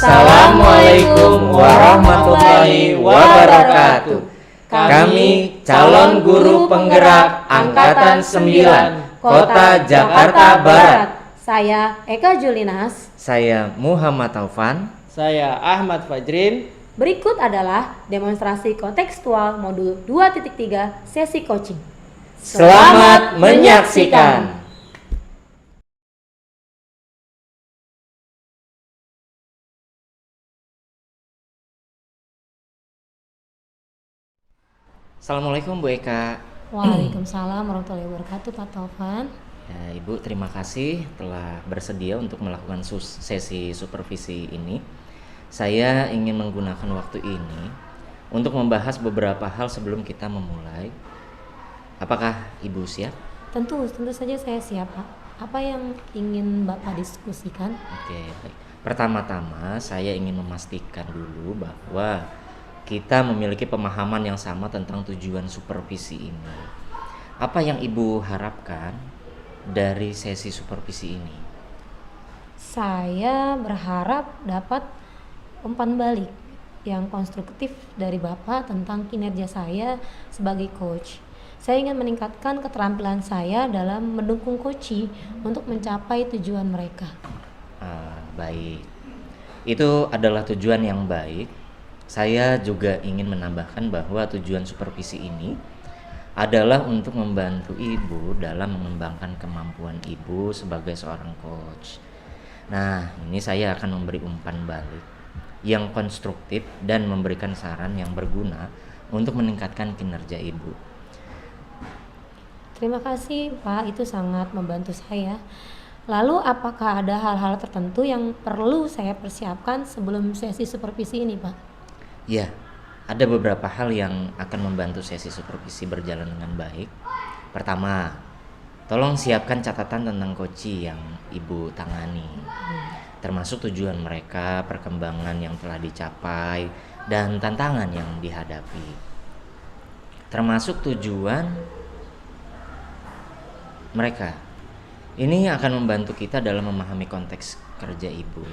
Assalamualaikum warahmatullahi wabarakatuh. Kami calon guru penggerak Angkatan 9 Kota Jakarta Barat. Saya Eka Julinas. Saya Muhammad Taufan. Saya Ahmad Fajrin. Berikut adalah demonstrasi kontekstual modul 2.3 sesi coaching. Selamat menyaksikan. Assalamualaikum Bu Eka. Waalaikumsalam warahmatullahi wabarakatuh Pak Taufan. Ya, Ibu, terima kasih telah bersedia untuk melakukan sesi supervisi ini. Saya ingin menggunakan waktu ini untuk membahas beberapa hal sebelum kita memulai. Apakah Ibu siap? Tentu saja saya siap Pak. Apa yang ingin Bapak diskusikan? Oke, baik. Pertama-tama saya ingin memastikan dulu bahwa kita memiliki pemahaman yang sama tentang tujuan supervisi ini. Apa yang Ibu harapkan dari sesi supervisi ini? Saya berharap dapat umpan balik yang konstruktif dari Bapak tentang kinerja saya sebagai coach. Saya ingin meningkatkan keterampilan saya dalam mendukung coachee untuk mencapai tujuan mereka. Baik, itu adalah tujuan yang baik. Saya juga ingin menambahkan bahwa tujuan supervisi ini adalah untuk membantu Ibu dalam mengembangkan kemampuan Ibu sebagai seorang coach. Nah, ini saya akan memberi umpan balik yang konstruktif dan memberikan saran yang berguna untuk meningkatkan kinerja Ibu. Terima kasih Pak, itu sangat membantu saya. Lalu apakah ada hal-hal tertentu yang perlu saya persiapkan sebelum sesi supervisi ini Pak? Ya, ada beberapa hal yang akan membantu sesi supervisi berjalan dengan baik. Pertama, tolong siapkan catatan tentang coachee yang Ibu tangani, termasuk tujuan mereka, perkembangan yang telah dicapai, dan tantangan yang dihadapi. Termasuk tujuan mereka. Ini akan membantu kita dalam memahami konteks kerja Ibu.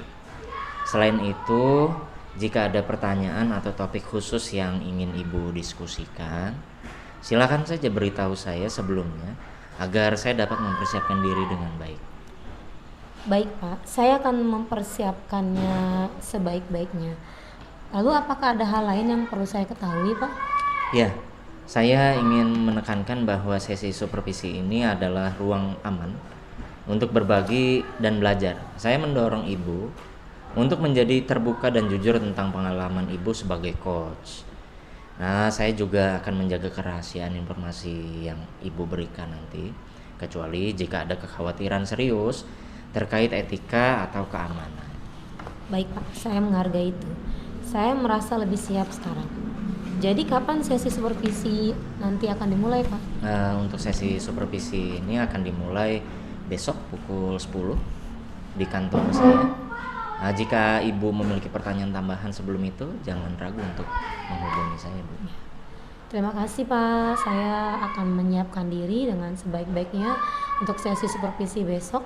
Selain itu, jika ada pertanyaan atau topik khusus yang ingin Ibu diskusikan, silakan saja beritahu saya sebelumnya agar saya dapat mempersiapkan diri dengan baik. Baik Pak, saya akan mempersiapkannya sebaik-baiknya. Lalu apakah ada hal lain yang perlu saya ketahui Pak? Ya, saya ingin menekankan bahwa sesi supervisi ini adalah ruang aman untuk berbagi dan belajar. Saya mendorong Ibu untuk menjadi terbuka dan jujur tentang pengalaman Ibu sebagai coach. Nah, saya juga akan menjaga kerahasiaan informasi yang Ibu berikan nanti, kecuali jika ada kekhawatiran serius terkait etika atau keamanan. Baik Pak, saya menghargai itu. Saya merasa lebih siap sekarang. Jadi kapan sesi supervisi nanti akan dimulai Pak? Untuk sesi supervisi ini akan dimulai besok pukul 10 di kantor saya. Jika Ibu memiliki pertanyaan tambahan sebelum itu, jangan ragu untuk menghubungi saya, Bu. Terima kasih Pak, saya akan menyiapkan diri dengan sebaik-baiknya untuk sesi supervisi besok.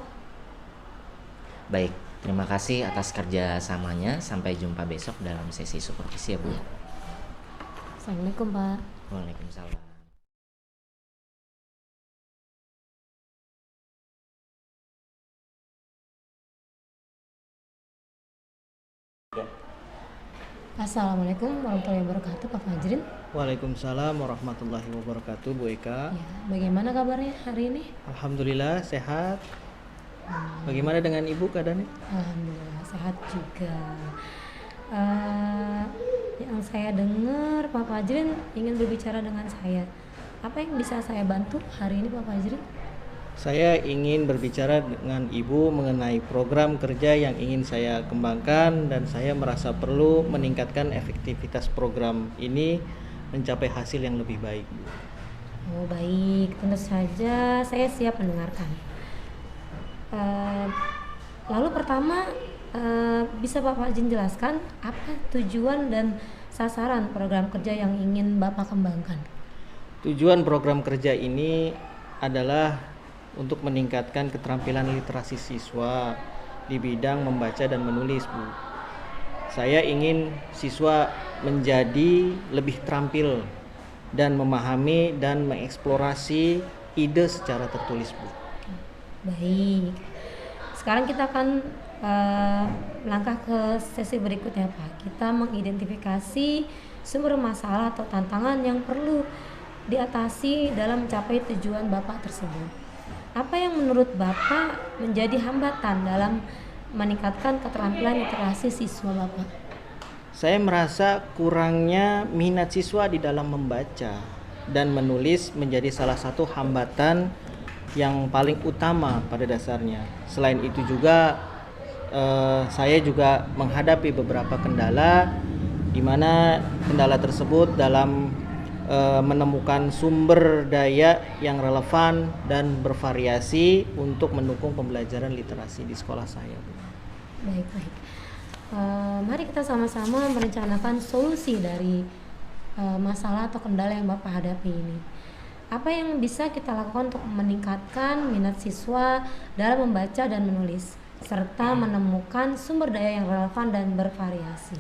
Baik, terima kasih atas kerjasamanya. Sampai jumpa besok dalam sesi supervisi ya, Bu. Assalamualaikum Pak. Waalaikumsalam. Assalamualaikum warahmatullahi wabarakatuh Pak Fajrin. Waalaikumsalam warahmatullahi wabarakatuh Bu Eka. Ya, bagaimana kabarnya hari ini? Alhamdulillah sehat. Bagaimana dengan Ibu keadaannya? Alhamdulillah sehat juga. Yang saya dengar Pak Fajrin ingin berbicara dengan saya. Apa yang bisa saya bantu hari ini Pak Fajrin? Saya ingin berbicara dengan Ibu mengenai program kerja yang ingin saya kembangkan, dan saya merasa perlu meningkatkan efektivitas program ini mencapai hasil yang lebih baik. Oh baik, tentu saja saya siap mendengarkan. Lalu pertama, bisa Bapak jelaskan apa tujuan dan sasaran program kerja yang ingin Bapak kembangkan? Tujuan program kerja ini adalah untuk meningkatkan keterampilan literasi siswa di bidang membaca dan menulis, Bu. Saya ingin siswa menjadi lebih terampil dan memahami dan mengeksplorasi ide secara tertulis, Bu. Baik. Sekarang kita akan melangkah ke sesi berikutnya, Pak. Kita mengidentifikasi sumber masalah atau tantangan yang perlu diatasi dalam mencapai tujuan Bapak tersebut. Apa yang menurut Bapak menjadi hambatan dalam meningkatkan keterampilan literasi siswa Bapak? Saya merasa kurangnya minat siswa di dalam membaca dan menulis menjadi salah satu hambatan yang paling utama pada dasarnya. Selain itu juga saya juga menghadapi beberapa kendala, di mana kendala tersebut dalam menemukan sumber daya yang relevan dan bervariasi untuk mendukung pembelajaran literasi di sekolah saya, Bu. Baik. Mari kita sama-sama merencanakan solusi dari masalah atau kendala yang Bapak hadapi ini. Apa yang bisa kita lakukan untuk meningkatkan minat siswa dalam membaca dan menulis, serta menemukan sumber daya yang relevan dan bervariasi?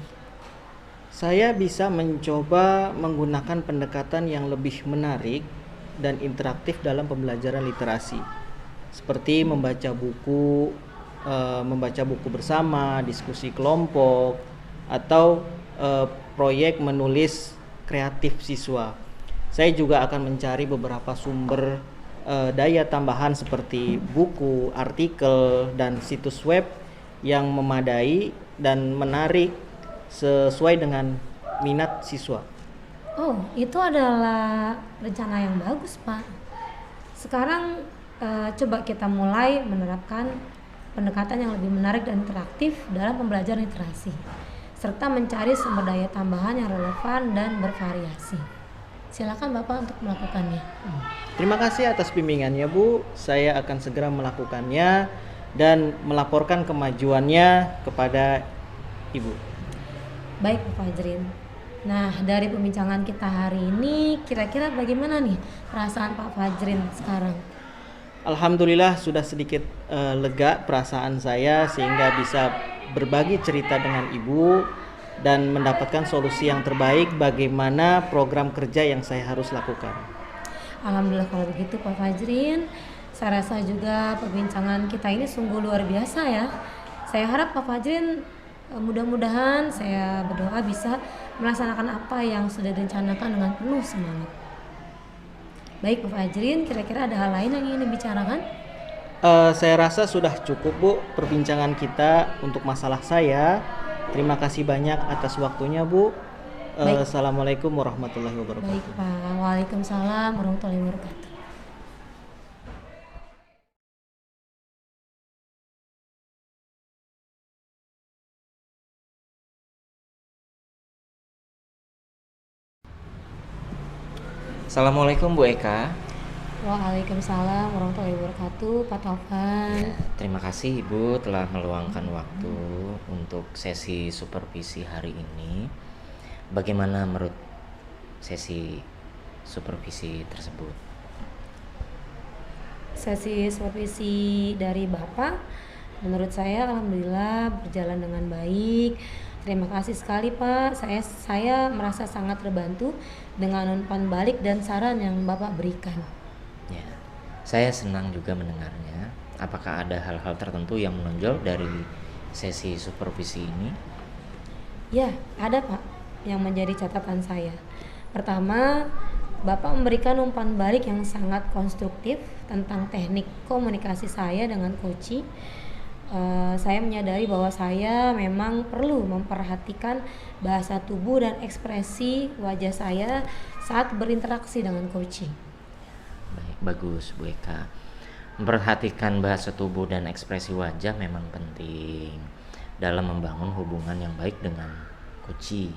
Saya bisa mencoba menggunakan pendekatan yang lebih menarik dan interaktif dalam pembelajaran literasi, seperti membaca buku bersama, diskusi kelompok, atau proyek menulis kreatif siswa. Saya juga akan mencari beberapa sumber daya tambahan seperti buku, artikel, dan situs web yang memadai dan menarik sesuai dengan minat siswa. Oh, itu adalah rencana yang bagus, Pak. Sekarang coba kita mulai menerapkan pendekatan yang lebih menarik dan interaktif dalam pembelajaran literasi, serta mencari sumber daya tambahan yang relevan dan bervariasi. Silakan Bapak untuk melakukannya. Terima kasih atas bimbingannya, Bu. Saya akan segera melakukannya dan melaporkan kemajuannya kepada Ibu. Baik, Pak Fajrin. Nah, dari pembincangan kita hari ini, kira-kira bagaimana nih perasaan Pak Fajrin sekarang? Alhamdulillah sudah sedikit lega perasaan saya sehingga bisa berbagi cerita dengan Ibu dan mendapatkan solusi yang terbaik bagaimana program kerja yang saya harus lakukan. Alhamdulillah kalau begitu Pak Fajrin. Saya rasa juga perbincangan kita ini sungguh luar biasa ya. Saya harap Pak Fajrin mudah-mudahan, saya berdoa bisa melaksanakan apa yang sudah direncanakan dengan penuh semangat. Baik Pak Fajrin, kira-kira ada hal lain yang ingin dibicarakan? Saya rasa sudah cukup, Bu, perbincangan kita untuk masalah saya. Terima kasih banyak atas waktunya, Bu. Assalamualaikum warahmatullahi wabarakatuh. Baik Pak, waalaikumsalam warahmatullahi wabarakatuh. Assalamualaikum Bu Eka. Waalaikumsalam warahmatullahi wabarakatuh, Pak Taufan. Ya, terima kasih Ibu telah meluangkan waktu untuk sesi supervisi hari ini. Bagaimana menurut sesi supervisi tersebut? Sesi supervisi dari Bapak menurut saya alhamdulillah berjalan dengan baik. Terima kasih sekali Pak. Saya merasa sangat terbantu dengan umpan balik dan saran yang Bapak berikan. Ya, saya senang juga mendengarnya. Apakah ada hal-hal tertentu yang menonjol dari sesi supervisi ini? Ya, ada Pak yang menjadi catatan saya. Pertama, Bapak memberikan umpan balik yang sangat konstruktif tentang teknik komunikasi saya dengan coach. Saya menyadari bahwa saya memang perlu memperhatikan bahasa tubuh dan ekspresi wajah saya saat berinteraksi dengan coaching. Baik, bagus Bu Eka. Memperhatikan bahasa tubuh dan ekspresi wajah memang penting dalam membangun hubungan yang baik dengan coach.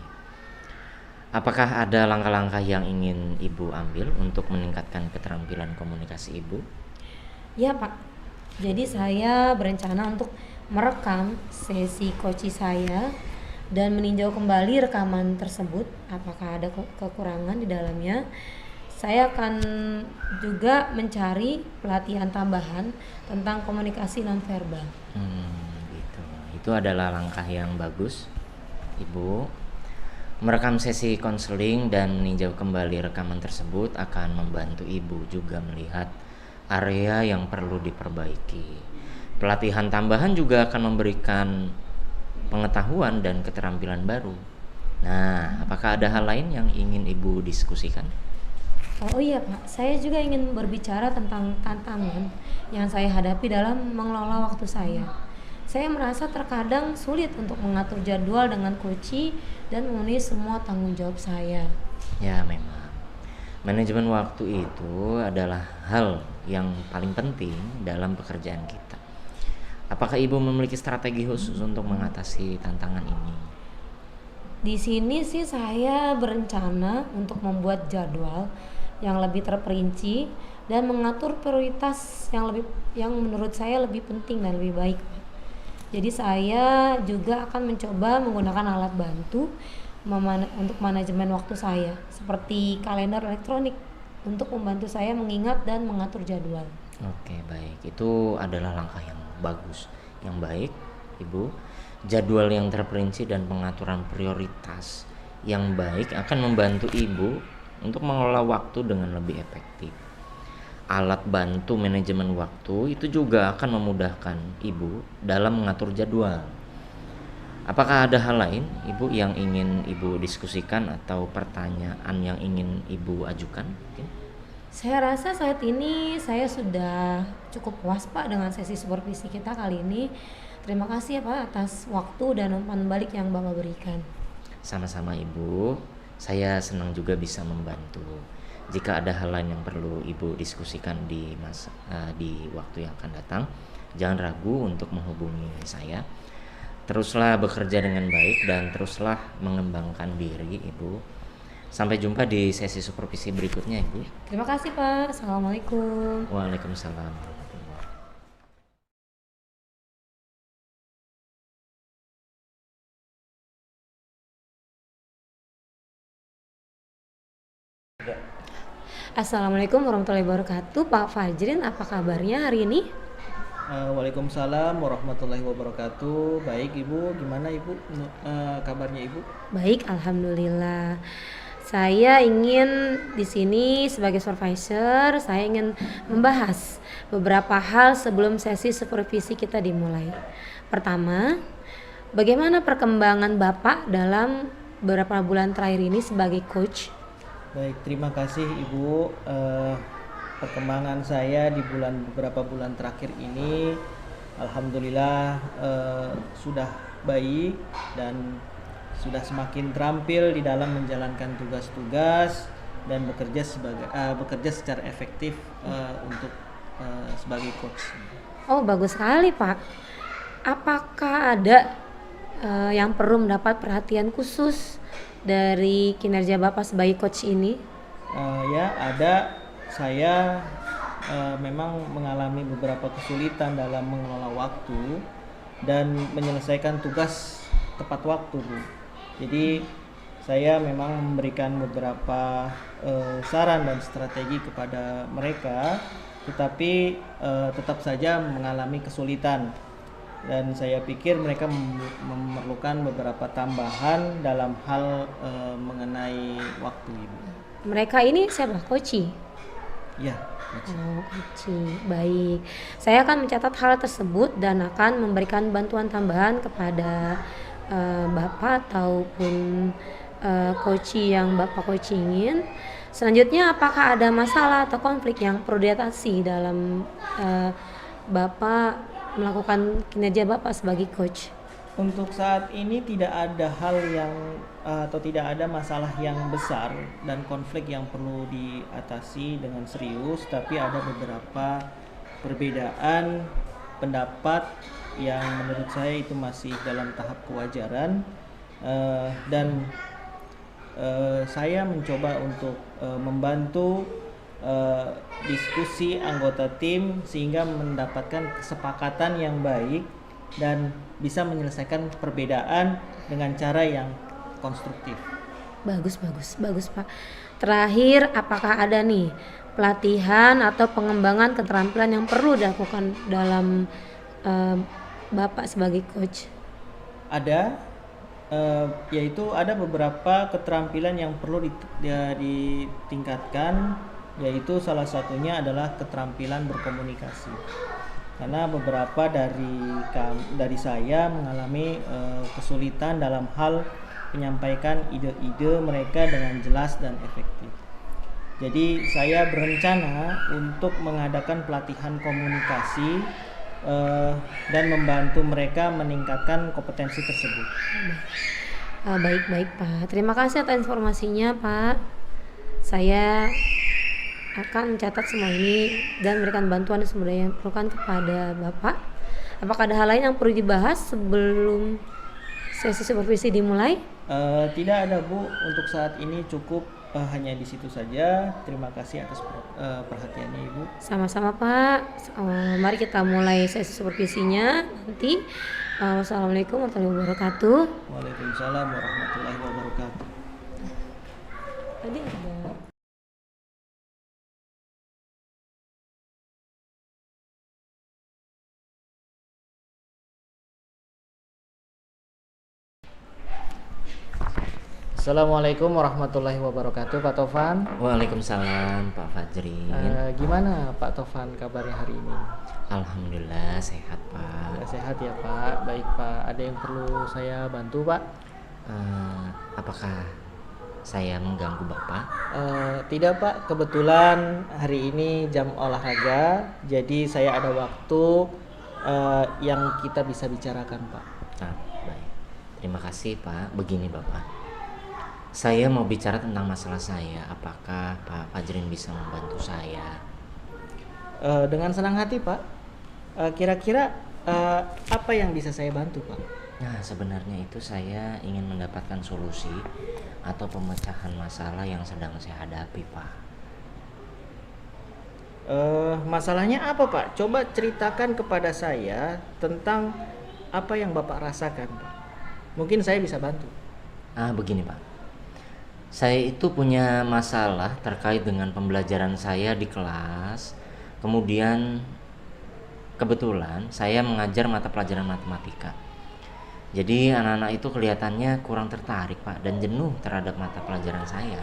Apakah ada langkah-langkah yang ingin Ibu ambil untuk meningkatkan keterampilan komunikasi Ibu? Ya Pak. Jadi saya berencana untuk merekam sesi coach saya dan meninjau kembali rekaman tersebut apakah ada kekurangan di dalamnya. Saya akan juga mencari pelatihan tambahan tentang komunikasi nonverbal. Gitu. Itu adalah langkah yang bagus. Ibu. Merekam sesi konseling dan meninjau kembali rekaman tersebut akan membantu Ibu juga melihat area yang perlu diperbaiki. Pelatihan tambahan juga akan memberikan pengetahuan dan keterampilan baru. Nah, apakah ada hal lain yang ingin Ibu diskusikan? Oh iya Pak, saya juga ingin berbicara tentang tantangan yang saya hadapi dalam mengelola waktu saya. Saya merasa terkadang sulit untuk mengatur jadwal dengan kunci dan memenuhi semua tanggung jawab saya. Ya, memang. Manajemen waktu itu adalah hal yang paling penting dalam pekerjaan kita. Apakah Ibu memiliki strategi khusus untuk mengatasi tantangan ini? Di sini sih saya berencana untuk membuat jadwal yang lebih terperinci dan mengatur prioritas yang menurut saya lebih penting dan lebih baik. Jadi saya juga akan mencoba menggunakan alat bantu untuk manajemen waktu saya seperti kalender elektronik untuk membantu saya mengingat dan mengatur jadwal. Oke, baik. Itu adalah langkah yang bagus, yang baik, Ibu. Jadwal yang terperinci dan pengaturan prioritas yang baik akan membantu Ibu untuk mengelola waktu dengan lebih efektif. Alat bantu manajemen waktu itu juga akan memudahkan Ibu dalam mengatur jadwal. Apakah ada hal lain Ibu yang ingin Ibu diskusikan atau pertanyaan yang ingin Ibu ajukan? Mungkin? Saya rasa saat ini saya sudah cukup puas Pak dengan sesi supervisi kita kali ini. Terima kasih ya Pak atas waktu dan umpan balik yang Bapak berikan. Sama-sama Ibu, saya senang juga bisa membantu. Jika ada hal lain yang perlu Ibu diskusikan di waktu yang akan datang, jangan ragu untuk menghubungi saya. Teruslah bekerja dengan baik dan teruslah mengembangkan diri Ibu. Sampai jumpa di sesi supervisi berikutnya Ibu. Terima kasih Pak. Assalamualaikum. Waalaikumsalam. Assalamualaikum warahmatullahi wabarakatuh. Pak Fajrin, apa kabarnya hari ini? Waalaikumsalam warahmatullahi wabarakatuh. Baik Ibu, gimana Ibu kabarnya Ibu? Baik, alhamdulillah. Saya ingin di sini sebagai supervisor, saya ingin membahas beberapa hal sebelum sesi supervisi kita dimulai. Pertama, bagaimana perkembangan Bapak dalam beberapa bulan terakhir ini sebagai coach? Baik, terima kasih Ibu. Perkembangan saya di beberapa bulan terakhir ini, alhamdulillah sudah baik dan sudah semakin terampil di dalam menjalankan tugas-tugas dan bekerja secara efektif untuk sebagai coach. Oh, bagus sekali Pak. Apakah ada yang perlu mendapat perhatian khusus dari kinerja Bapak sebagai coach ini? Ya, ada. Saya memang mengalami beberapa kesulitan dalam mengelola waktu dan menyelesaikan tugas tepat waktu, Bu. Jadi saya memang memberikan beberapa saran dan strategi kepada mereka, tetapi tetap saja mengalami kesulitan. Dan saya pikir mereka memerlukan beberapa tambahan dalam hal mengenai waktu, Ibu. Mereka ini siapa? Coach? Ya, Oh, coach. Baik. Saya akan mencatat hal tersebut dan akan memberikan bantuan tambahan kepada Bapak ataupun coach yang Bapak coachingin. Selanjutnya, apakah ada masalah atau konflik yang perlu diatasi dalam Bapak melakukan kinerja Bapak sebagai coach? untuk saat ini tidak ada hal yang atau tidak ada masalah yang besar dan konflik yang perlu diatasi dengan serius, tapi ada beberapa perbedaan pendapat yang menurut saya itu masih dalam tahap kewajaran, dan saya mencoba untuk membantu diskusi anggota tim sehingga mendapatkan kesepakatan yang baik dan bisa menyelesaikan perbedaan dengan cara yang konstruktif. Bagus Pak. Terakhir, apakah ada nih pelatihan atau pengembangan keterampilan yang perlu dilakukan dalam Bapak sebagai coach? Ada Yaitu ada beberapa keterampilan yang perlu ditingkatkan, yaitu salah satunya adalah keterampilan berkomunikasi. Karena beberapa dari saya mengalami kesulitan dalam hal menyampaikan ide-ide mereka dengan jelas dan efektif. Jadi saya berencana untuk mengadakan pelatihan komunikasi dan membantu mereka meningkatkan kompetensi tersebut. Baik Pak, terima kasih atas informasinya Pak. Saya akan mencatat semua ini dan memberikan bantuan dan sumber daya yang diperlukan kepada Bapak. Apakah ada hal lain yang perlu dibahas sebelum sesi supervisi dimulai? Tidak ada Bu, untuk saat ini cukup hanya di situ saja. Terima kasih atas perhatiannya Ibu. Sama-sama Pak. Mari kita mulai sesi supervisinya nanti. Wassalamualaikum warahmatullahi wabarakatuh. Waalaikumsalam warahmatullahi wabarakatuh. Tadi ada. Assalamualaikum warahmatullahi wabarakatuh, Pak Tovan. Waalaikumsalam Pak Fajrin. Gimana Pak Tovan kabarnya hari ini? Alhamdulillah sehat Pak. Ya, sehat ya Pak. Baik Pak, ada yang perlu saya bantu Pak? Apakah saya mengganggu Bapak? Tidak Pak, kebetulan hari ini jam olahraga, jadi saya ada waktu yang kita bisa bicarakan Pak. Baik. Terima kasih Pak. Begini Bapak, saya mau bicara tentang masalah saya. Apakah Pak Fajrin bisa membantu saya? Dengan senang hati Pak. Kira-kira apa yang bisa saya bantu Pak? Nah, sebenarnya itu saya ingin mendapatkan solusi atau pemecahan masalah yang sedang saya hadapi Pak. Masalahnya apa Pak? Coba ceritakan kepada saya tentang apa yang Bapak rasakan Pak. Mungkin saya bisa bantu. Begini Pak, saya itu punya masalah terkait dengan pembelajaran saya di kelas. Kemudian kebetulan saya mengajar mata pelajaran matematika. Jadi anak-anak itu kelihatannya kurang tertarik Pak, dan jenuh terhadap mata pelajaran saya.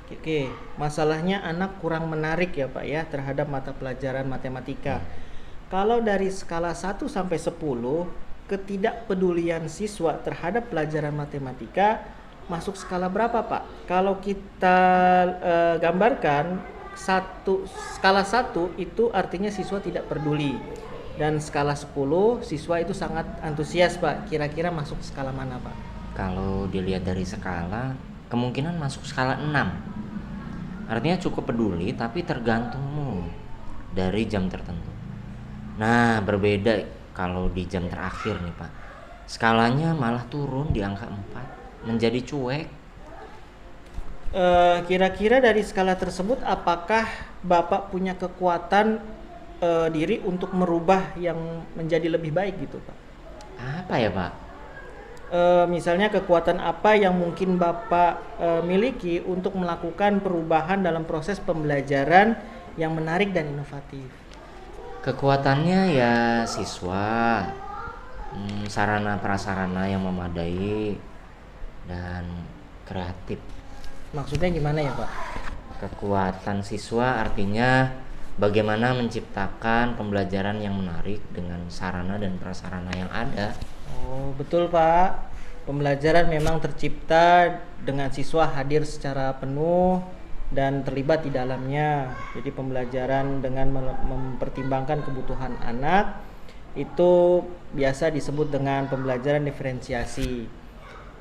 Oke, masalahnya anak kurang menarik ya Pak ya terhadap mata pelajaran matematika. Kalau dari skala 1 sampai 10, ketidakpedulian siswa terhadap pelajaran matematika masuk skala berapa Pak? Kalau kita gambarkan, skala 1 itu artinya siswa tidak peduli, dan skala 10 siswa itu sangat antusias Pak. Kira-kira masuk skala mana Pak? Kalau dilihat dari skala, kemungkinan masuk skala 6. Artinya cukup peduli tapi tergantung mood dari jam tertentu. Nah, berbeda kalau di jam terakhir nih Pak. Skalanya malah turun di angka 4, menjadi cuek. Kira-kira dari skala tersebut apakah Bapak punya kekuatan diri untuk merubah yang menjadi lebih baik gitu Pak? Apa ya Pak? Misalnya kekuatan apa yang mungkin Bapak miliki untuk melakukan perubahan dalam proses pembelajaran yang menarik dan inovatif? Kekuatannya ya siswa, sarana prasarana yang memadai, dan kreatif. Maksudnya gimana ya Pak? Kekuatan siswa artinya bagaimana menciptakan pembelajaran yang menarik dengan sarana dan prasarana yang ada. Oh betul Pak, pembelajaran memang tercipta dengan siswa hadir secara penuh dan terlibat di dalamnya. Jadi pembelajaran dengan mempertimbangkan kebutuhan anak itu biasa disebut dengan pembelajaran diferensiasi.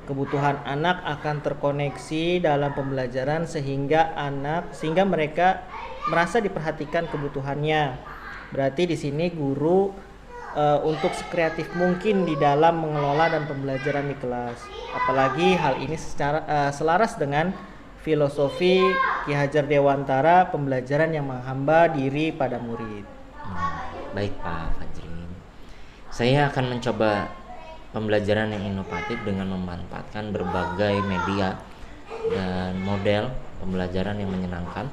Kebutuhan anak akan terkoneksi dalam pembelajaran sehingga mereka merasa diperhatikan kebutuhannya. Berarti di sini guru untuk sekreatif mungkin di dalam mengelola dan pembelajaran di kelas. Apalagi hal ini secara selaras dengan filosofi Ki Hajar Dewantara, pembelajaran yang menghamba diri pada murid. Baik Pak Fajrin, saya akan mencoba pembelajaran yang inovatif dengan memanfaatkan berbagai media dan model pembelajaran yang menyenangkan,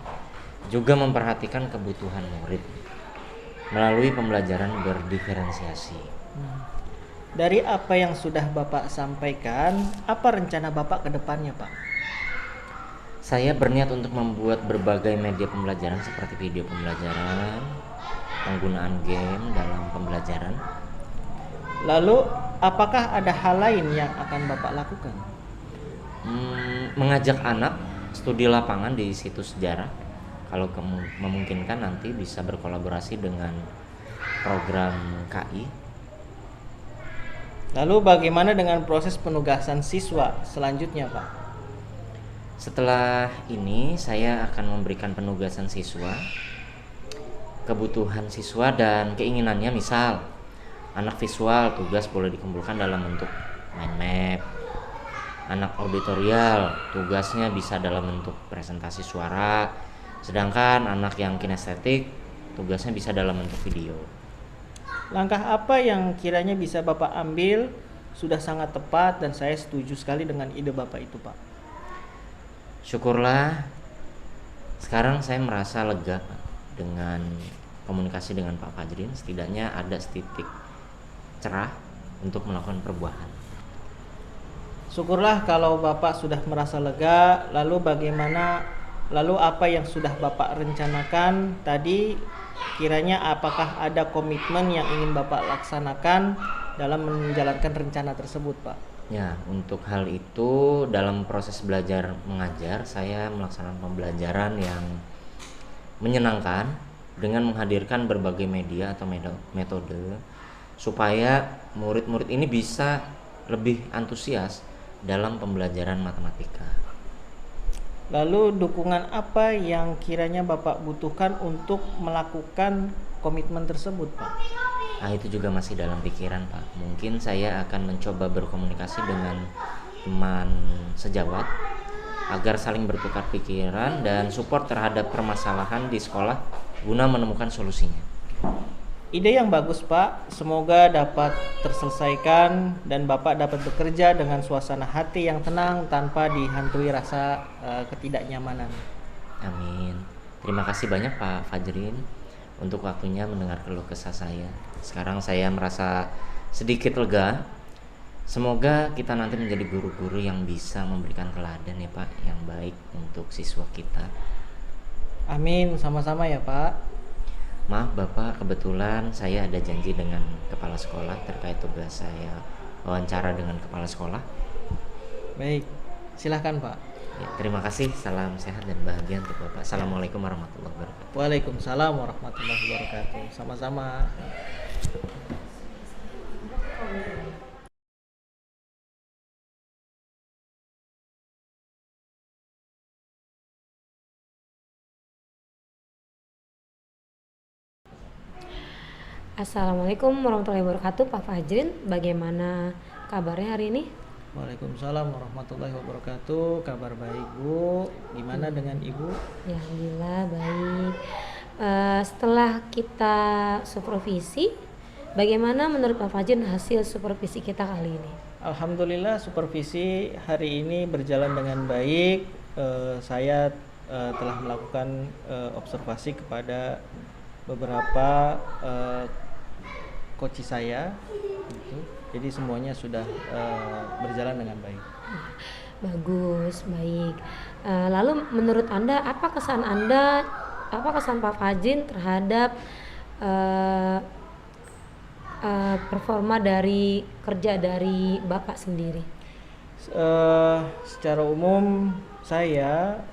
juga memperhatikan kebutuhan murid melalui pembelajaran berdiferensiasi. Dari apa yang sudah Bapak sampaikan, apa rencana Bapak ke depannya, Pak? Saya berniat untuk membuat berbagai media pembelajaran seperti video pembelajaran, penggunaan game dalam pembelajaran. Lalu, apakah ada hal lain yang akan Bapak lakukan? Mengajak anak studi lapangan di situs sejarah. Kalau memungkinkan nanti bisa berkolaborasi dengan program KI. Lalu bagaimana dengan proses penugasan siswa selanjutnya, Pak? Setelah ini saya akan memberikan penugasan siswa, kebutuhan siswa dan keinginannya. Misal anak visual, tugas boleh dikumpulkan dalam bentuk mind map. Anak auditorial, tugasnya bisa dalam bentuk presentasi suara. Sedangkan anak yang kinestetik, tugasnya bisa dalam bentuk video. Langkah apa yang kiranya bisa Bapak ambil sudah sangat tepat dan saya setuju sekali dengan ide Bapak itu, Pak. Syukurlah sekarang saya merasa lega, Pak, dengan komunikasi dengan Pak Fajrin. Setidaknya ada setitik cerah untuk melakukan perubahan. Syukurlah kalau Bapak sudah merasa lega. Lalu apa yang sudah Bapak rencanakan tadi, kiranya apakah ada komitmen yang ingin Bapak laksanakan dalam menjalankan rencana tersebut, Pak? Ya, untuk hal itu dalam proses belajar mengajar saya melaksanakan pembelajaran yang menyenangkan dengan menghadirkan berbagai media atau metode supaya murid-murid ini bisa lebih antusias dalam pembelajaran matematika. Lalu dukungan apa yang kiranya Bapak butuhkan untuk melakukan komitmen tersebut, Pak? Nah, itu juga masih dalam pikiran, Pak. Mungkin saya akan mencoba berkomunikasi dengan teman sejawat agar saling bertukar pikiran dan support terhadap permasalahan di sekolah guna menemukan solusinya. Ide yang bagus, Pak. Semoga dapat terselesaikan dan Bapak dapat bekerja dengan suasana hati yang tenang tanpa dihantui rasa ketidaknyamanan. Amin. Terima kasih banyak Pak Fajrin untuk waktunya mendengar keluh kesah saya. Sekarang saya merasa sedikit lega. Semoga kita nanti menjadi guru-guru yang bisa memberikan teladan ya Pak, yang baik untuk siswa kita. Amin, sama-sama ya Pak. Maaf Bapak, kebetulan saya ada janji dengan kepala sekolah terkait tugas saya wawancara dengan kepala sekolah. Baik, silahkan Pak. Ya, terima kasih, salam sehat dan bahagia untuk Bapak. Assalamualaikum warahmatullahi wabarakatuh. Waalaikumsalam warahmatullahi wabarakatuh. Sama-sama. Assalamualaikum warahmatullahi wabarakatuh, Pak Fajrin. Bagaimana kabarnya hari ini? Waalaikumsalam warahmatullahi wabarakatuh. Kabar baik Bu. Gimana dengan Ibu? Ya, alhamdulillah baik. Setelah kita supervisi, bagaimana menurut Pak Fajrin hasil supervisi kita kali ini? Alhamdulillah supervisi hari ini berjalan dengan baik. Saya telah melakukan observasi kepada beberapa coach saya gitu. Jadi semuanya sudah berjalan dengan baik. Bagus, baik. Lalu menurut Anda apa kesan Pak Fajrin terhadap performa dari kerja dari Bapak sendiri? Secara umum saya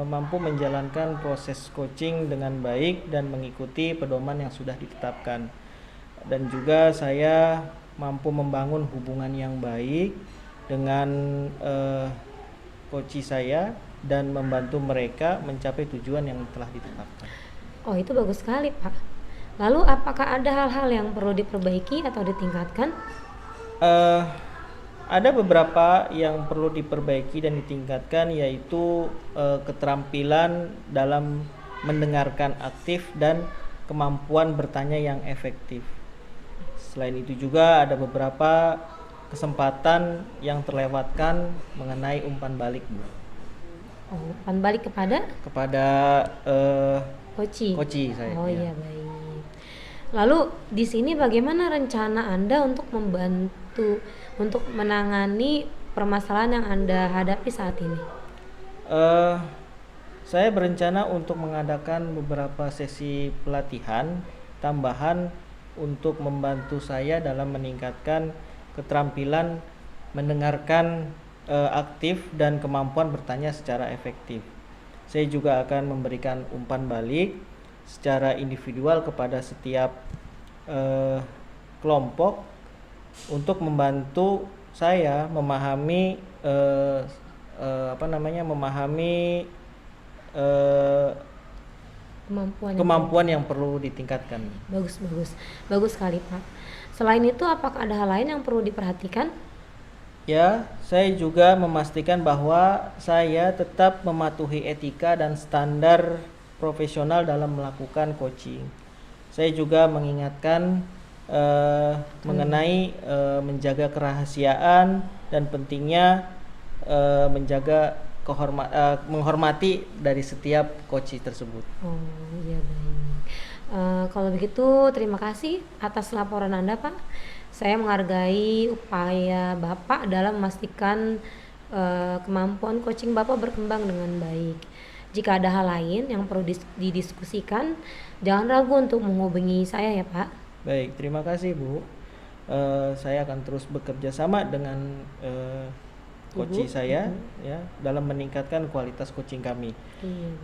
mampu menjalankan proses coaching dengan baik dan mengikuti pedoman yang sudah ditetapkan, dan juga saya mampu membangun hubungan yang baik dengan coach saya dan membantu mereka mencapai tujuan yang telah ditetapkan. Oh, itu bagus sekali Pak. Lalu apakah ada hal-hal yang perlu diperbaiki atau ditingkatkan? Ada beberapa yang perlu diperbaiki dan ditingkatkan, yaitu keterampilan dalam mendengarkan aktif dan kemampuan bertanya yang efektif. Selain itu juga ada beberapa kesempatan yang terlewatkan mengenai umpan balik, Bu. Oh, umpan balik kepada Kepada Koci. coach saya. Oh ya. iya, baik. Lalu di sini bagaimana rencana Anda untuk membantu untuk menangani permasalahan yang Anda hadapi saat ini? Eh, saya berencana untuk mengadakan beberapa sesi pelatihan tambahan untuk membantu saya dalam meningkatkan keterampilan mendengarkan aktif dan kemampuan bertanya secara efektif. Saya juga akan memberikan umpan balik secara individual kepada setiap kelompok untuk membantu saya memahami memahami kemampuan yang perlu ditingkatkan. Bagus sekali Pak. Selain itu, apakah ada hal lain yang perlu diperhatikan? Ya, saya juga memastikan bahwa saya tetap mematuhi etika dan standar profesional dalam melakukan coaching. Saya juga mengingatkan mengenai menjaga kerahasiaan dan pentingnya menghormati dari setiap coach tersebut. Oh iya, baik. Kalau begitu terima kasih atas laporan Anda Pak. Saya menghargai upaya Bapak dalam memastikan kemampuan coaching Bapak berkembang dengan baik. Jika ada hal lain yang perlu didiskusikan, jangan ragu untuk menghubungi saya ya Pak. Baik, terima kasih Bu. Saya akan terus bekerja sama dengan coaching saya ya dalam meningkatkan kualitas coaching kami.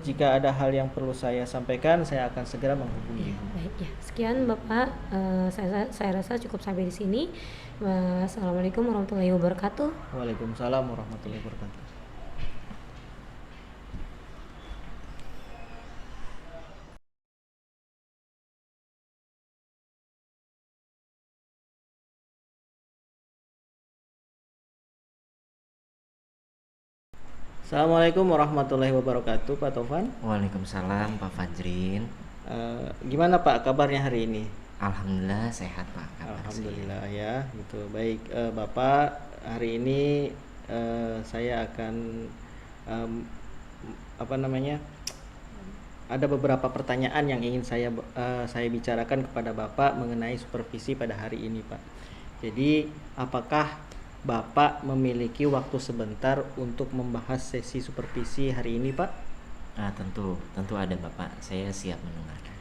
Jika ada hal yang perlu saya sampaikan, saya akan segera menghubungi. Baik ya. Sekian Bapak, saya rasa cukup sampai di sini. Assalamualaikum warahmatullahi wabarakatuh. Waalaikumsalam warahmatullahi wabarakatuh. Assalamualaikum warahmatullahi wabarakatuh, Pak Tovan. Waalaikumsalam Pak Fajrin. Gimana Pak kabarnya hari ini? Alhamdulillah sehat Pak. Alhamdulillah ya, gitu. Baik, Bapak, hari ini saya akan ada beberapa pertanyaan yang ingin saya bicarakan kepada Bapak mengenai supervisi pada hari ini, Pak. Jadi, apakah Bapak memiliki waktu sebentar untuk membahas sesi supervisi hari ini, Pak? Tentu ada Bapak. Saya siap mendengarkan.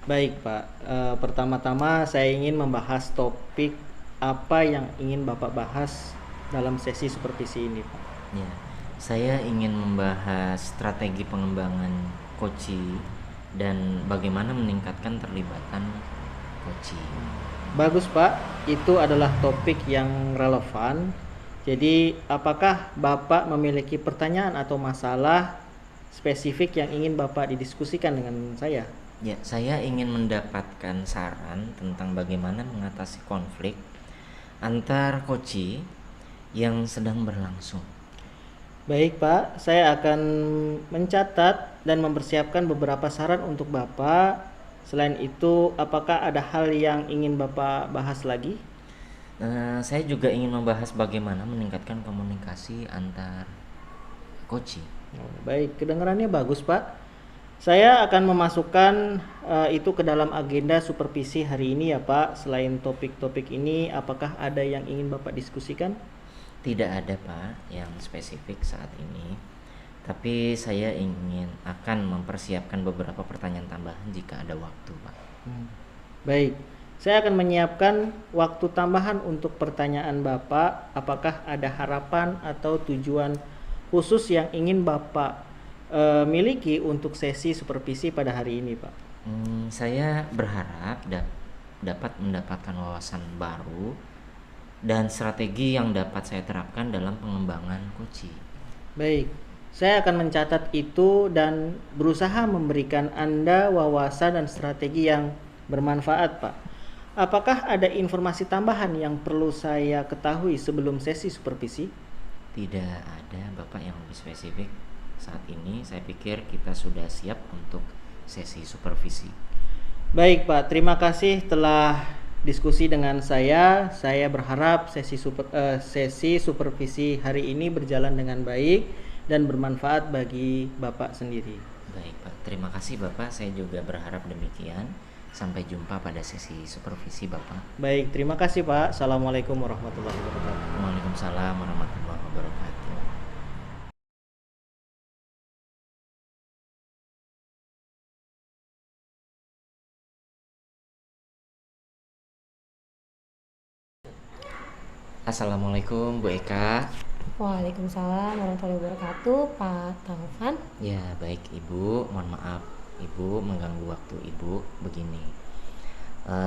Baik, Pak. Pertama-tama saya ingin membahas topik apa yang ingin Bapak bahas dalam sesi supervisi ini, Pak. Ya, saya ingin membahas strategi pengembangan coaching dan bagaimana meningkatkan terlibatan coaching. Bagus Pak, itu adalah topik yang relevan. Jadi apakah Bapak memiliki pertanyaan atau masalah spesifik yang ingin Bapak didiskusikan dengan saya? Ya, saya ingin mendapatkan saran tentang bagaimana mengatasi konflik antar coaching yang sedang berlangsung. Baik Pak, saya akan mencatat dan mempersiapkan beberapa saran untuk Bapak. Selain itu, apakah ada hal yang ingin Bapak bahas lagi? Saya juga ingin membahas bagaimana meningkatkan komunikasi antar coaching. Baik, kedengarannya bagus Pak. Saya akan memasukkan itu ke dalam agenda supervisi hari ini ya Pak. Selain topik-topik ini, apakah ada yang ingin Bapak diskusikan? Tidak ada Pak yang spesifik saat ini. Tapi saya akan mempersiapkan beberapa pertanyaan tambahan jika ada waktu, Pak. Baik, saya akan menyiapkan waktu tambahan untuk pertanyaan Bapak. Apakah ada harapan atau tujuan khusus yang ingin Bapak miliki untuk sesi supervisi pada hari ini, Pak? Saya berharap dapat mendapatkan wawasan baru dan strategi yang dapat saya terapkan dalam pengembangan coaching. Baik. Saya akan mencatat itu dan berusaha memberikan Anda wawasan dan strategi yang bermanfaat, Pak. Apakah ada informasi tambahan yang perlu saya ketahui sebelum sesi supervisi? Tidak ada, Bapak, yang lebih spesifik. Saat ini saya pikir kita sudah siap untuk sesi supervisi. Baik, Pak. Terima kasih telah diskusi dengan saya. Saya berharap sesi supervisi hari ini berjalan dengan baik dan bermanfaat bagi Bapak sendiri. Baik Pak, terima kasih Bapak. Saya juga berharap demikian. Sampai jumpa pada sesi supervisi Bapak. Baik, terima kasih Pak. Assalamualaikum warahmatullahi wabarakatuh. Waalaikumsalam warahmatullahi wabarakatuh. Assalamualaikum Bu Eka. Waalaikumsalam warahmatullahi wabarakatuh, Pak Taufan. Ya baik Ibu, mohon maaf Ibu mengganggu waktu Ibu. Begini,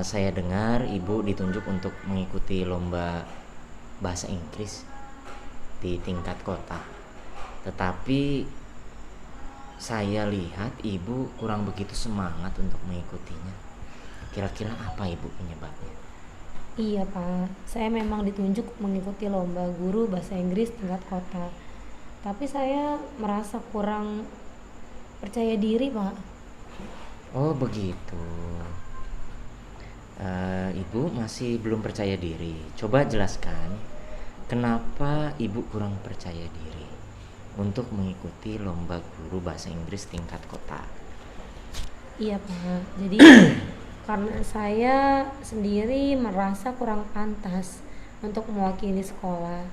saya dengar Ibu ditunjuk untuk mengikuti lomba bahasa Inggris di tingkat kota. Tetapi saya lihat Ibu kurang begitu semangat untuk mengikutinya. Kira-kira apa Ibu penyebabnya? Iya Pak, saya memang ditunjuk mengikuti lomba guru bahasa Inggris tingkat kota. Tapi saya merasa kurang percaya diri Pak. Oh begitu. Ibu masih belum percaya diri. Coba jelaskan kenapa Ibu kurang percaya diri untuk mengikuti lomba guru bahasa Inggris tingkat kota. Iya Pak, jadi karena saya sendiri merasa kurang pantas untuk mewakili sekolah.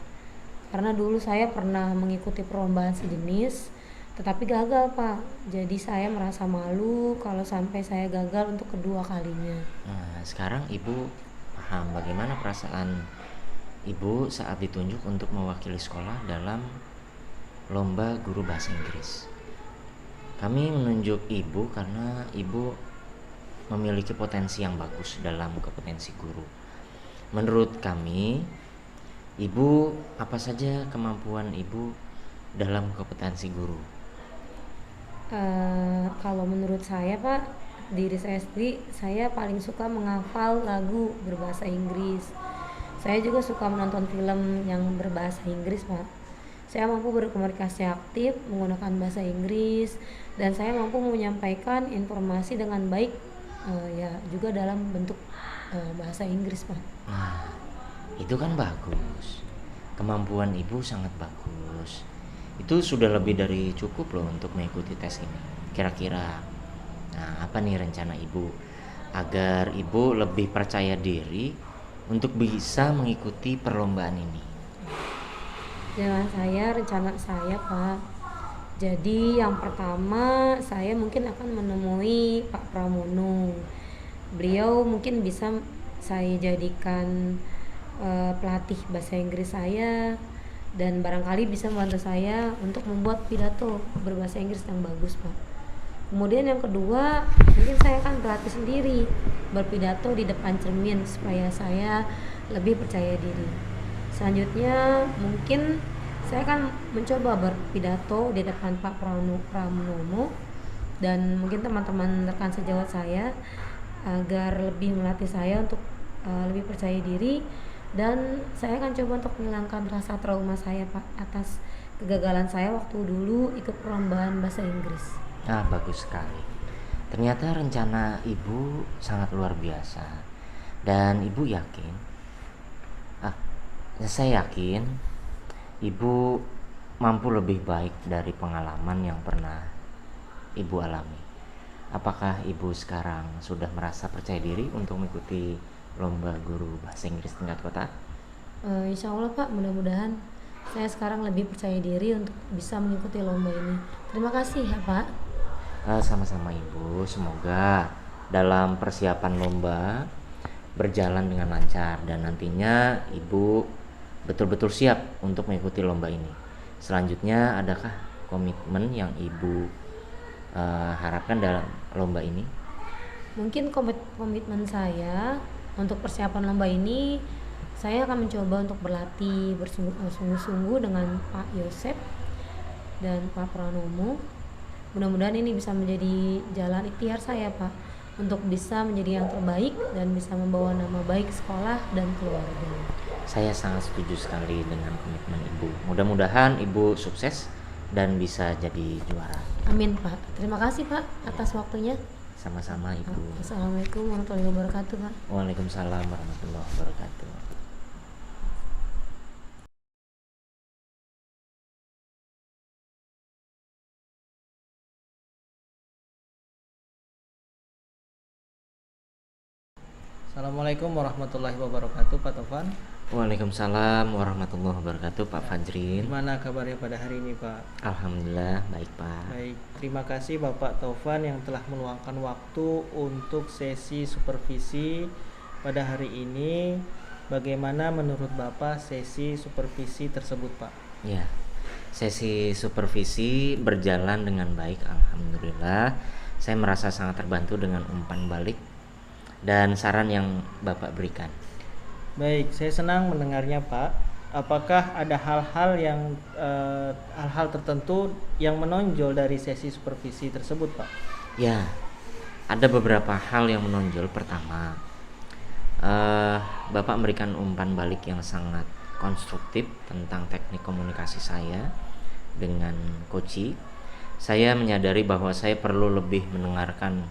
Karena dulu saya pernah mengikuti perlombaan sejenis, tetapi gagal Pak. Jadi saya merasa malu kalau sampai saya gagal untuk kedua kalinya. Nah, sekarang Ibu paham bagaimana perasaan Ibu saat ditunjuk untuk mewakili sekolah dalam lomba guru bahasa Inggris. Kami menunjuk Ibu karena Ibu memiliki potensi yang bagus dalam kompetensi guru. Menurut kami, Ibu, apa saja kemampuan Ibu dalam kompetensi guru? Kalau menurut saya Pak, diri saya sendiri, saya paling suka menghafal lagu berbahasa Inggris. Saya juga suka menonton film yang berbahasa Inggris Pak. Saya mampu berkomunikasi aktif menggunakan bahasa Inggris, dan saya mampu menyampaikan informasi dengan baik, ya juga dalam bentuk bahasa Inggris Pak. Nah, itu kan bagus. Kemampuan Ibu sangat bagus. Itu sudah lebih dari cukup loh untuk mengikuti tes ini. Kira-kira, nah apa nih rencana Ibu agar Ibu lebih percaya diri untuk bisa mengikuti perlombaan ini? Rencana saya Pak, jadi yang pertama saya mungkin akan menemui Pak Pramono. Beliau mungkin bisa saya jadikan pelatih bahasa Inggris saya, dan barangkali bisa membantu saya untuk membuat pidato berbahasa Inggris yang bagus Pak. Kemudian yang kedua, mungkin saya akan berlatih sendiri berpidato di depan cermin supaya saya lebih percaya diri. Selanjutnya mungkin saya akan mencoba berpidato di depan Pak Pramono, dan mungkin teman-teman rekan sejawat saya agar lebih melatih saya untuk lebih percaya diri, dan saya akan coba untuk menghilangkan rasa trauma saya Pak atas kegagalan saya waktu dulu ikut perlombaan bahasa Inggris. Nah, bagus sekali. Ternyata rencana Ibu sangat luar biasa. Dan Ibu yakin, saya yakin Ibu mampu lebih baik dari pengalaman yang pernah Ibu alami. Apakah Ibu sekarang sudah merasa percaya diri untuk mengikuti lomba guru bahasa Inggris tingkat kota? Insya Allah Pak, mudah-mudahan saya sekarang lebih percaya diri untuk bisa mengikuti lomba ini. Terima kasih ya Pak. Sama-sama Ibu, semoga dalam persiapan lomba berjalan dengan lancar dan nantinya Ibu betul-betul siap untuk mengikuti lomba ini. Selanjutnya, adakah komitmen yang Ibu harapkan dalam lomba ini? Mungkin komitmen saya untuk persiapan lomba ini, saya akan mencoba untuk berlatih bersungguh-sungguh dengan Pak Yosep dan Pak Pranomo. Mudah-mudahan ini bisa menjadi jalan ikhtiar saya Pak, untuk bisa menjadi yang terbaik dan bisa membawa nama baik sekolah dan keluarga. Saya sangat setuju sekali dengan komitmen Ibu. Mudah-mudahan Ibu sukses dan bisa jadi juara. Amin Pak. Terima kasih Pak atas waktunya. Sama-sama Ibu. Assalamualaikum warahmatullahi wabarakatuh Pak. Waalaikumsalam warahmatullahi wabarakatuh. Assalamualaikum warahmatullahi wabarakatuh, Pak Tovan. Waalaikumsalam warahmatullahi wabarakatuh, Pak Fajrin. Gimana kabarnya pada hari ini, Pak? Alhamdulillah baik, Pak. Baik, terima kasih Bapak Tovan yang telah meluangkan waktu untuk sesi supervisi pada hari ini. Bagaimana menurut Bapak sesi supervisi tersebut, Pak? Ya, sesi supervisi berjalan dengan baik, alhamdulillah. Saya merasa sangat terbantu dengan umpan balik dan saran yang Bapak berikan. Baik, saya senang mendengarnya, Pak. Apakah ada hal-hal tertentu yang menonjol dari sesi supervisi tersebut, Pak? Ya, ada beberapa hal yang menonjol. Pertama, Bapak memberikan umpan balik yang sangat konstruktif tentang teknik komunikasi saya dengan coach. Saya menyadari bahwa saya perlu lebih mendengarkan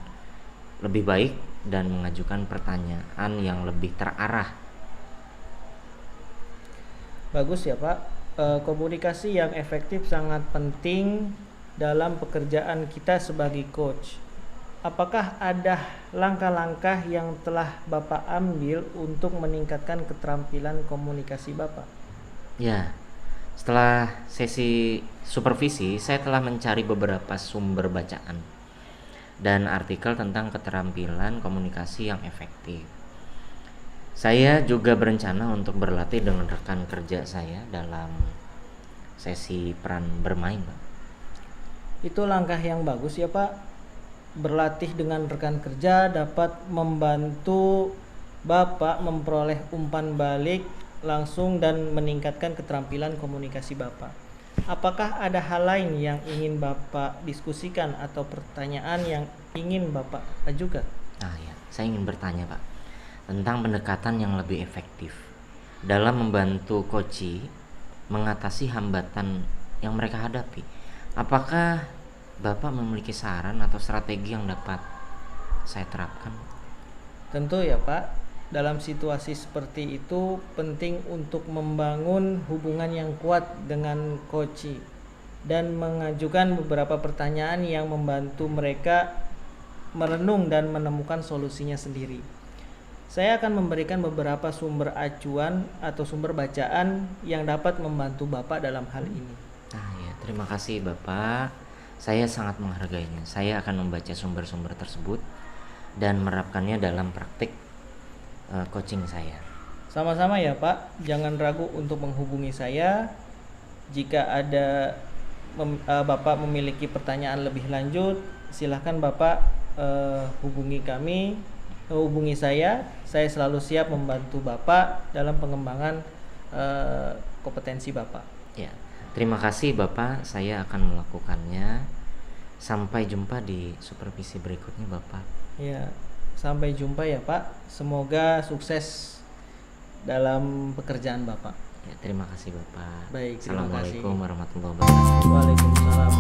lebih baik dan mengajukan pertanyaan yang lebih terarah. Bagus ya, Pak. Komunikasi yang efektif sangat penting dalam pekerjaan kita sebagai coach. Apakah ada langkah-langkah yang telah Bapak ambil untuk meningkatkan keterampilan komunikasi Bapak? Ya, setelah sesi supervisi, saya telah mencari beberapa sumber bacaan dan artikel tentang keterampilan komunikasi yang efektif. Saya juga berencana untuk berlatih dengan rekan kerja saya dalam sesi peran bermain, Pak. Itu langkah yang bagus ya, Pak. Berlatih dengan rekan kerja dapat membantu Bapak memperoleh umpan balik langsung dan meningkatkan keterampilan komunikasi Bapak. Apakah ada hal lain yang ingin Bapak diskusikan atau pertanyaan yang ingin Bapak ajukan? Ya, saya ingin bertanya, Pak, tentang pendekatan yang lebih efektif dalam membantu coach mengatasi hambatan yang mereka hadapi. Apakah Bapak memiliki saran atau strategi yang dapat saya terapkan? Tentu ya, Pak. Dalam situasi seperti itu penting untuk membangun hubungan yang kuat dengan coach dan mengajukan beberapa pertanyaan yang membantu mereka merenung dan menemukan solusinya sendiri. Saya akan memberikan beberapa sumber acuan atau sumber bacaan yang dapat membantu Bapak dalam hal ini. Ya, terima kasih Bapak. Saya sangat menghargainya. Saya akan membaca sumber-sumber tersebut dan menerapkannya dalam praktik coaching saya. Sama-sama ya, Pak. Jangan ragu untuk menghubungi saya jika ada Bapak memiliki pertanyaan lebih lanjut. Silahkan Bapak hubungi saya. Saya selalu siap membantu Bapak dalam pengembangan kompetensi Bapak. Ya, terima kasih Bapak. Saya akan melakukannya. Sampai jumpa di supervisi berikutnya, Bapak. Ya, sampai jumpa ya, Pak. Semoga sukses dalam pekerjaan Bapak. Ya, terima kasih Bapak. Baik, terima kasih. Assalamualaikum warahmatullahi wabarakatuh. Waalaikumsalam.